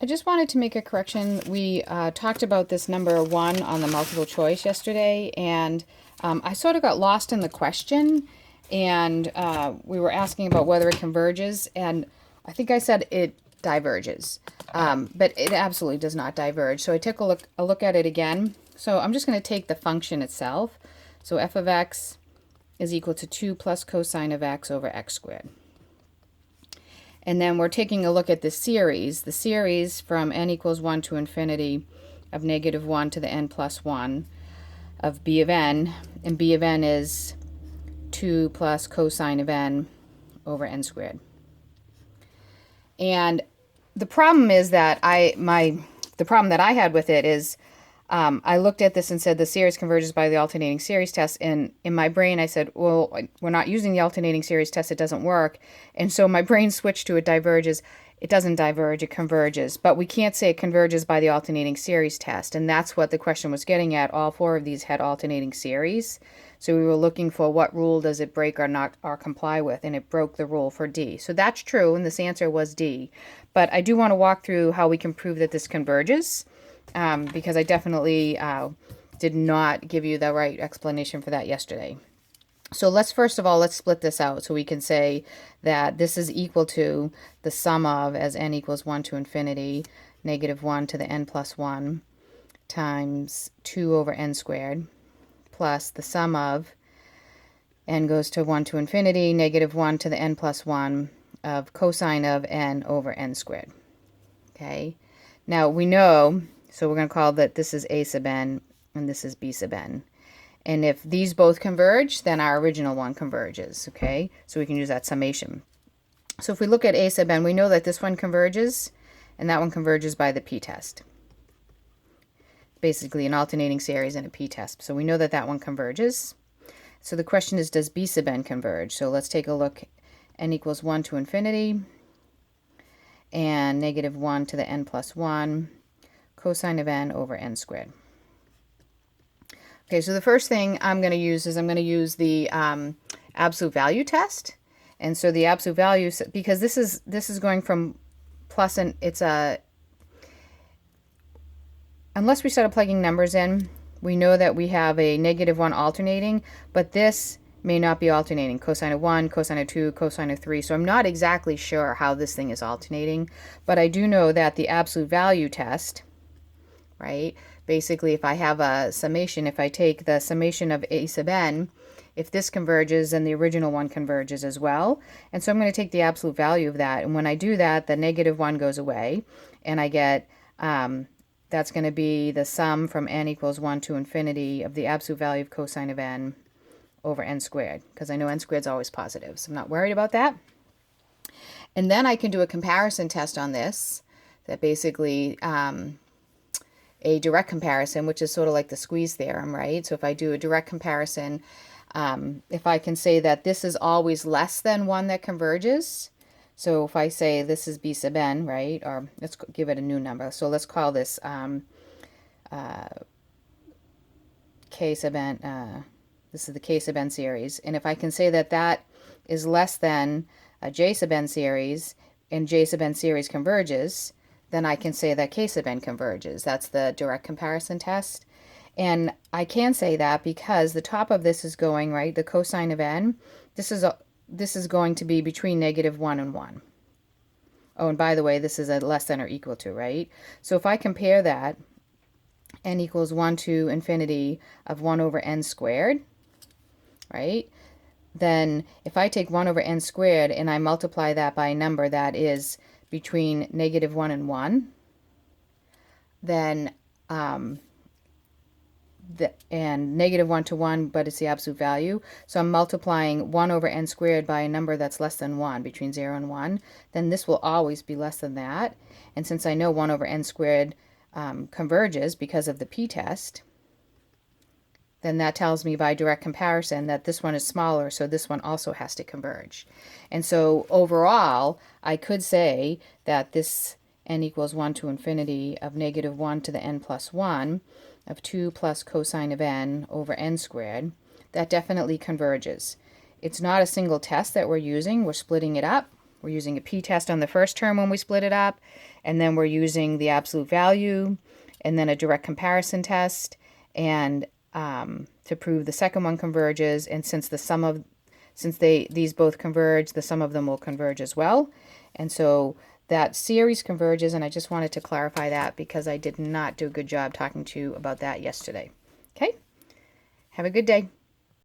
I just wanted to make a correction. We talked about this number 1 on the multiple choice yesterday, and I sort of got lost in the question, and we were asking about whether it converges, and I think I said it diverges, but it absolutely does not diverge. So I took a look at it again. So I'm just going to take the function itself. So f of x is equal to 2 plus cosine of x over x squared. And then we're taking a look at the series from n equals 1 to infinity of negative 1 to the n plus 1 of b of n. And b of n is 2 plus cosine of n over n squared. And the problem is that the problem that I had with it is I looked at this and said the series converges by the alternating series test, and in my brain I said, well, we're not using the alternating series test, it doesn't work. And so my brain switched to it diverges. It doesn't diverge, it converges. But we can't say it converges by the alternating series test, and that's what the question was getting at. All 4 of these had alternating series. So we were looking for what rule does it break or not or comply with, and it broke the rule for D. So that's true, and this answer was D. But I do want to walk through how we can prove that this converges. Because I definitely did not give you the right explanation for that yesterday. So first of all, let's split this out so we can say that this is equal to the sum of, as n equals 1 to infinity, negative 1 to the n plus 1 times 2 over n squared, plus the sum of n goes to 1 to infinity, negative 1 to the n plus 1 of cosine of n over n squared. Okay, now we know. So we're going to call that this is a sub n and this is b sub n. And if these both converge, then our original one converges, okay? So we can use that summation. So if we look at a sub n, we know that this one converges and that one converges by the p-test. Basically an alternating series and a p-test. So we know that that one converges. So the question is, does b sub n converge? So let's take a look. N equals 1 to infinity and negative 1 to the n plus 1. Cosine of n over n squared. Okay, so the first thing I'm going to use is I'm going to use the absolute value test. And so the absolute value, because this is going from plus, and it's unless we start plugging numbers in, we know that we have a negative 1 alternating, but this may not be alternating. Cosine of 1, cosine of 2, cosine of 3. So I'm not exactly sure how this thing is alternating, but I do know that the absolute value test, right? Basically, if I have a summation, if I take the summation of a sub n, if this converges, then the original one converges as well. And so I'm going to take the absolute value of that. And when I do that, the negative 1 goes away. And I get, that's going to be the sum from n equals 1 to infinity of the absolute value of cosine of n over n squared. Because I know n squared is always positive, so I'm not worried about that. And then I can do a comparison test on this that basically... a direct comparison, which is sort of like the squeeze theorem, right? So if I do a direct comparison, if I can say that this is always less than one that converges, so if I say this is b sub n, right, or let's give it a new number. So let's call this k sub n, this is the k sub n series. And if I can say that that is less than a j sub n series, and j sub n series converges, then I can say that k sub n converges. That's the direct comparison test. And I can say that because the top of this is going, right, the cosine of n, this is going to be between negative 1 and 1. Oh, and by the way, this is a less than or equal to, right? So if I compare that, n equals 1 to infinity of 1 over n squared, right? Then if I take 1 over n squared and I multiply that by a number that is between negative 1 and 1, then and negative 1 to 1, but it's the absolute value. So I'm multiplying 1 over n squared by a number that's less than 1, between 0 and 1. Then this will always be less than that. And since I know 1 over n squared converges because of the p-test, then that tells me by direct comparison that this one is smaller, so this one also has to converge. And so overall, I could say that this n equals 1 to infinity of negative 1 to the n plus 1 of 2 plus cosine of n over n squared, that definitely converges. It's not a single test that we're using. We're splitting it up. We're using a p-test on the first term when we split it up, and then we're using the absolute value, and then a direct comparison test, and to prove the second one converges. And since these both converge, the sum of them will converge as well. And so that series converges, and I just wanted to clarify that because I did not do a good job talking to you about that yesterday. Okay? Have a good day.